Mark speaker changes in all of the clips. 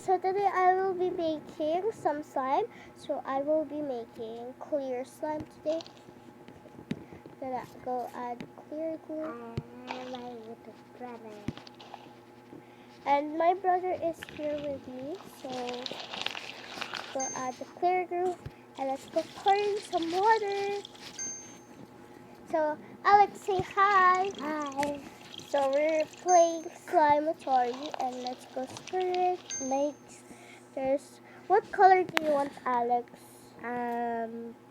Speaker 1: So today I will be making some slime. So I will be making clear slime today. Gonna go add clear glue.
Speaker 2: My little brother.
Speaker 1: And my brother is here with me. So go add the clear glue and let's go pour in some water. So Alex, say hi.
Speaker 2: Hi.
Speaker 1: So we're playing slime authority and let's go stir it. There's what color do you want, Alex?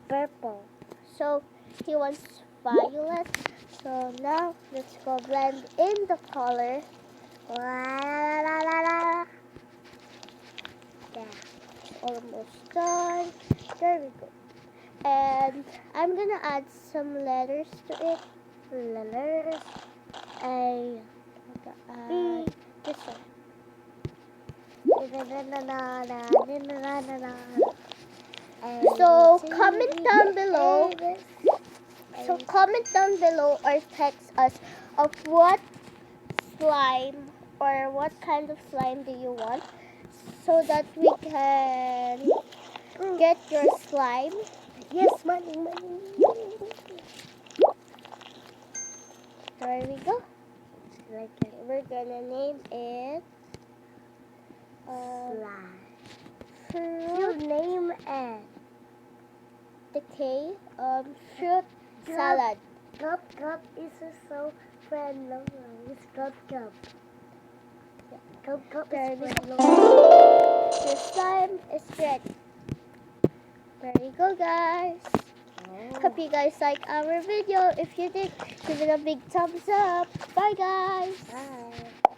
Speaker 2: Purple.
Speaker 1: So he wants violet. So now let's go blend in the color.
Speaker 2: Yeah.
Speaker 1: Almost done. There we go. And I'm gonna add some letters to it.
Speaker 2: Letters.
Speaker 1: A. Add this one. So comment down below. So comment down below or text us of what slime or what kind of slime do you want, so that we can get your slime.
Speaker 2: Yes, money.
Speaker 1: There we go.
Speaker 2: Like
Speaker 1: We're gonna name it
Speaker 2: slime.
Speaker 1: fruit.
Speaker 2: Name it.
Speaker 1: The K. Fruit salad.
Speaker 2: Cup is so friendly. It's cup. Cup
Speaker 1: There
Speaker 2: is
Speaker 1: we
Speaker 2: friendly.
Speaker 1: go. Your slime is ready. There you go, guys. Hope you guys like our video. If you did, give it a big thumbs up. Bye, guys.
Speaker 2: Bye.